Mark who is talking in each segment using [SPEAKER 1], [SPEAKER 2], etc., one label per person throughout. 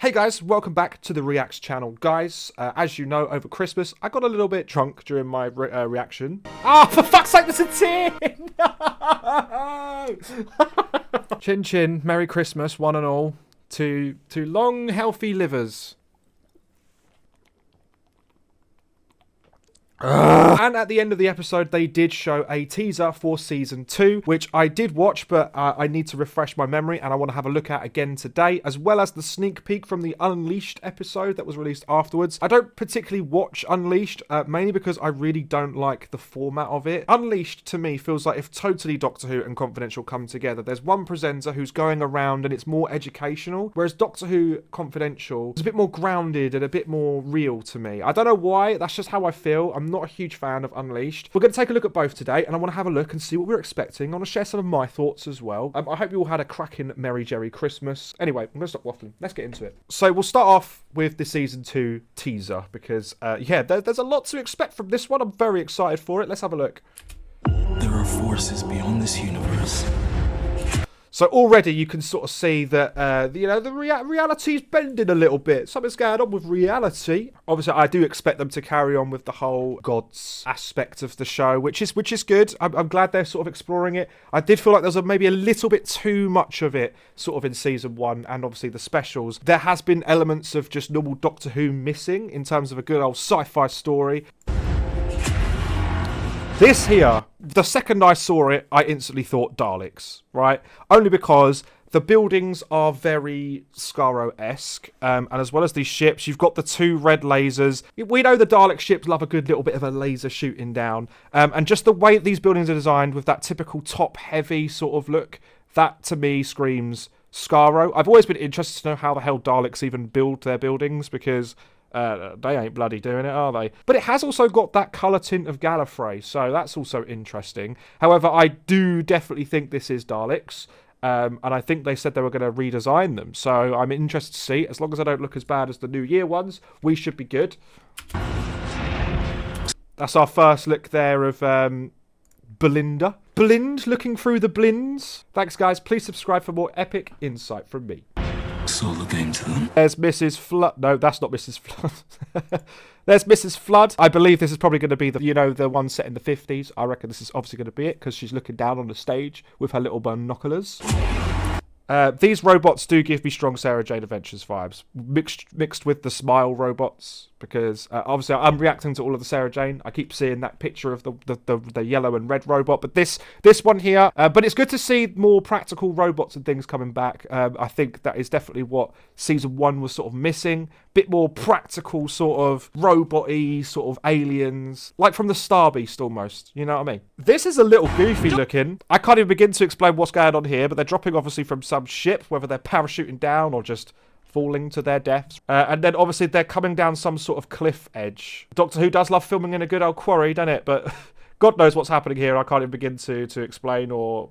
[SPEAKER 1] Hey guys, welcome back to the Reacts channel. Guys, as you know, over Christmas, I got a little bit drunk during my reaction. Ah, for fuck's sake, there's a tin! No! Chin chin, Merry Christmas, one and all, to long, healthy livers. And at the end of the episode, they did show a teaser for Season 2, which I did watch, but I need to refresh my memory, and I want to have a look at again today, as well as the sneak peek from the Unleashed episode that was released afterwards. I don't particularly watch Unleashed, mainly because I really don't like the format of it. Unleashed, to me, feels like if totally Doctor Who and Confidential come together. There's one presenter who's going around, and it's more educational, whereas Doctor Who Confidential is a bit more grounded and a bit more real to me. I don't know why, that's just how I feel. I'm not a huge fan of Unleashed. We're going to take a look at both today, and I want to have a look and see what we're expecting. I want to share some of my thoughts as well. I hope you all had a cracking Merry Jerry Christmas. Anyway, I'm going to stop waffling. Let's get into it. So we'll start off with the Season 2 teaser, because, yeah, there's a lot to expect from this one. I'm very excited for it. Let's have a look.
[SPEAKER 2] There are forces beyond this universe.
[SPEAKER 1] So already you can sort of see that, the reality's bending a little bit. Something's going on with reality. Obviously, I do expect them to carry on with the whole gods aspect of the show, which is good. I'm glad they're sort of exploring it. I did feel like there was maybe a little bit too much of it sort of in Season 1 and obviously the specials. There has been elements of just normal Doctor Who missing in terms of a good old sci-fi story. This here, the second I saw it, I instantly thought Daleks, right? Only because the buildings are very Skaro-esque, and as well as these ships, you've got the two red lasers. We know the Dalek ships love a good little bit of a laser shooting down, and just the way these buildings are designed with that typical top-heavy sort of look, that to me screams Skaro. I've always been interested to know how the hell Daleks even build their buildings, because they ain't bloody doing it, are they? But it has also got that colour tint of Gallifrey, so that's also interesting. However, I do definitely think this is Daleks, and I think they said they were going to redesign them. So I'm interested to see. As long as I don't look as bad as the New Year ones, we should be good. That's our first look there of Belinda. Blind, looking through the blinds. Thanks, guys. Please subscribe for more epic insight from me.
[SPEAKER 2] Solo game to them.
[SPEAKER 1] There's Mrs. Flood. No, that's not Mrs. Flood. There's Mrs. Flood. I believe this is probably going to be the one set in the 50s. I reckon this is obviously going to be it, because she's looking down on the stage with her little binoculars. These robots do give me strong Sarah Jane Adventures vibes, mixed with the smile robots, because obviously I'm reacting to all of the Sarah Jane. I keep seeing that picture of the yellow and red robot, but this one here. But it's good to see more practical robots and things coming back. I think that is definitely what Season 1 was sort of missing. Bit more practical sort of robot-y sort of aliens, like from the Star Beast almost. You know what I mean? This is a little goofy looking. I can't even begin to explain what's going on here, but they're dropping obviously from some ship, whether they're parachuting down or just falling to their deaths. And then obviously they're coming down some sort of cliff edge. Doctor Who does love filming in a good old quarry, doesn't it? But God knows what's happening here. I can't even begin to explain or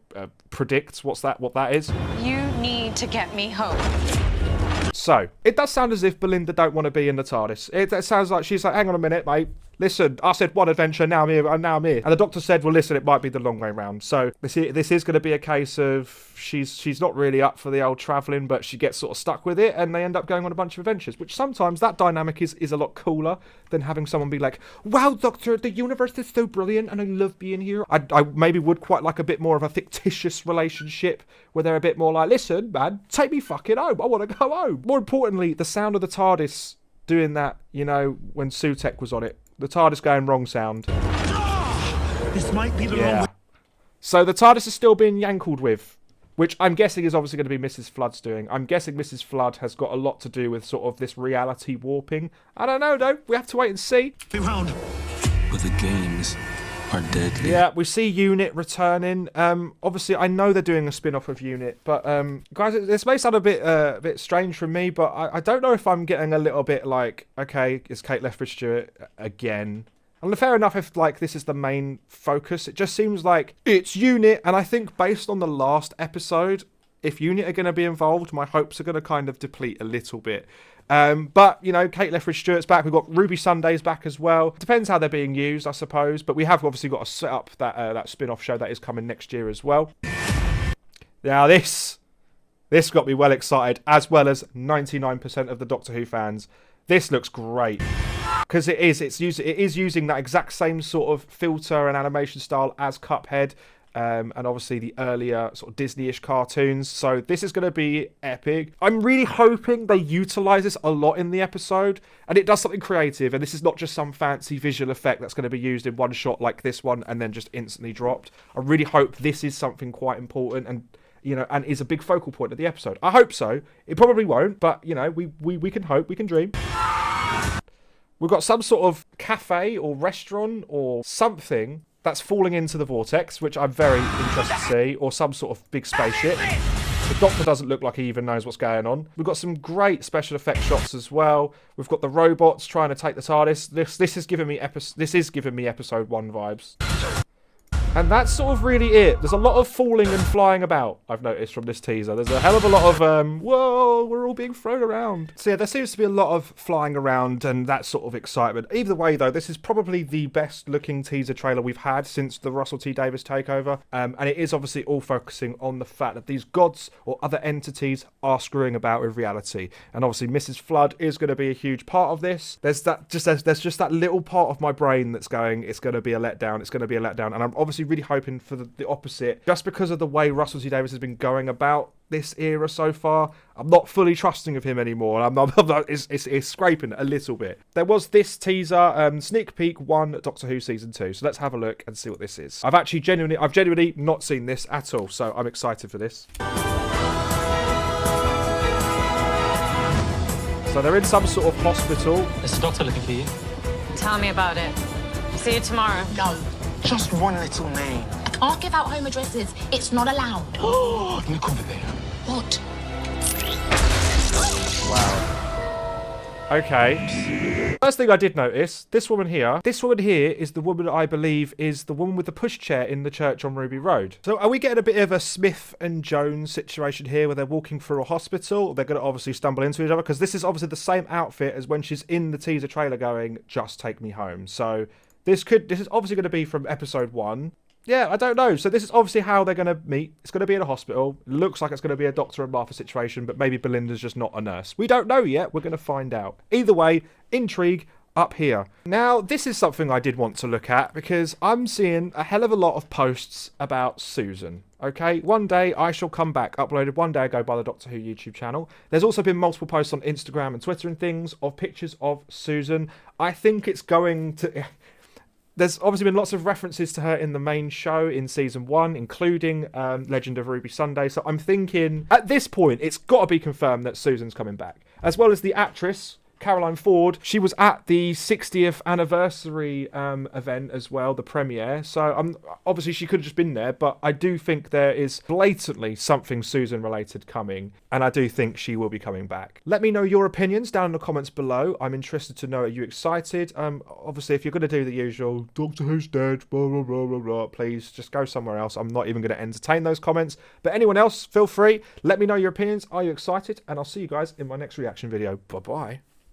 [SPEAKER 1] predict what that is.
[SPEAKER 3] You need to get me home.
[SPEAKER 1] So, it does sound as if Belinda don't want to be in the TARDIS. It sounds like she's like, hang on a minute, mate. Listen, I said one adventure, now I'm here, and now I'm here. And the Doctor said, well, listen, it might be the long way round. So, this is going to be a case of she's not really up for the old travelling, but she gets sort of stuck with it, and they end up going on a bunch of adventures, which sometimes that dynamic is a lot cooler than having someone be like, wow, Doctor, the universe is so brilliant, and I love being here. I maybe would quite like a bit more of a fictitious relationship, where they're a bit more like, listen, man, take me fucking home. I want to go home. More importantly, the sound of the TARDIS doing that, when Sutek was on it. The TARDIS going wrong sound.
[SPEAKER 2] This might be the wrong way.
[SPEAKER 1] So the TARDIS is still being yankled with, which I'm guessing is obviously going to be Mrs. Flood's doing. I'm guessing Mrs. Flood has got a lot to do with sort of this reality warping. I don't know, though. We have to wait and see.
[SPEAKER 2] Round. But the games are deadly.
[SPEAKER 1] Yeah, we see Unit returning. Obviously, I know they're doing a spin-off of Unit, but guys, this may sound a bit strange from me, but I don't know if I'm getting a little bit like, okay, is Kate Lethbridge-Stewart again? And fair enough if like this is the main focus. It just seems like it's Unit, and I think based on the last episode, if Unit are going to be involved, my hopes are going to kind of deplete a little bit. But, Kate Lethbridge-Stewart's back. We've got Ruby Sunday's back as well. Depends how they're being used, I suppose. But we have obviously got to set up that spin-off show that is coming next year as well. Now, this This got me well excited, as well as 99% of the Doctor Who fans. This looks great. Because it is using that exact same sort of filter and animation style as Cuphead. And obviously the earlier sort of Disney-ish cartoons. So this is going to be epic. I'm really hoping they utilise this a lot in the episode. And it does something creative. And this is not just some fancy visual effect that's going to be used in one shot like this one and then just instantly dropped. I really hope this is something quite important and, you know, and is a big focal point of the episode. I hope so. It probably won't. But, you know, we can hope. We can dream. We've got some sort of cafe or restaurant or something that's falling into the vortex, which I'm very interested to see, or some sort of big spaceship. The Doctor doesn't look like he even knows what's going on. We've got some great special effects shots as well. We've got the robots trying to take the TARDIS. This is giving me episode 1 vibes. And that's sort of really it. There's a lot of falling and flying about, I've noticed from this teaser. There's a hell of a lot of, whoa, we're all being thrown around. So yeah, there seems to be a lot of flying around and that sort of excitement. Either way, though, this is probably the best looking teaser trailer we've had since the Russell T Davies takeover. And it is obviously all focusing on the fact that these gods or other entities are screwing about with reality. And obviously Mrs. Flood is going to be a huge part of this. There's just that little part of my brain that's going, it's going to be a letdown, it's going to be a letdown. And I'm obviously really hoping for the opposite, just because of the way Russell T Davies has been going about this era so far. I'm not fully trusting of him anymore. It's scraping a little bit. There was this teaser, sneak peek 1 Doctor Who season 2. So let's have a look and see what this is. I've genuinely not seen this at all, so I'm excited for this. So they're in some sort of hospital.
[SPEAKER 2] Is the doctor looking for you?
[SPEAKER 3] Tell me about it. See you tomorrow.
[SPEAKER 4] No, just one little name.
[SPEAKER 5] I can't give out home addresses. It's not allowed.
[SPEAKER 4] Oh, look over there.
[SPEAKER 5] What?
[SPEAKER 1] Okay. First thing I did notice, this woman here is the woman I believe is the woman with the pushchair in the church on Ruby Road. So are we getting a bit of a Smith and Jones situation here where they're walking through a hospital? They're going to obviously stumble into each other because this is obviously the same outfit as when she's in the teaser trailer going, "Just take me home." So this is obviously going to be from episode 1. Yeah, I don't know. So this is obviously how they're going to meet. It's going to be in a hospital. Looks like it's going to be a Doctor and Martha situation, but maybe Belinda's just not a nurse. We don't know yet. We're going to find out. Either way, intrigue up here. Now, this is something I did want to look at because I'm seeing a hell of a lot of posts about Susan. Okay, one day I shall come back, uploaded one day ago by the Doctor Who YouTube channel. There's also been multiple posts on Instagram and Twitter and things of pictures of Susan. I think it's going to... There's obviously been lots of references to her in the main show in season 1, including Legend of Ruby Sunday. So I'm thinking, at this point, it's got to be confirmed that Susan's coming back. As well as the actress, Caroline Ford. She was at the 60th anniversary event as well, the premiere. So obviously she could have just been there, but I do think there is blatantly something Susan related coming, and I do think she will be coming back. Let me know your opinions down in the comments below. I'm interested to know, are you excited? Obviously, if you're going to do the usual Doctor Who's dead, blah blah blah blah blah, please just go somewhere else. I'm not even going to entertain those comments. But anyone else, feel free. Let me know your opinions. Are you excited? And I'll see you guys in my next reaction video. Bye bye.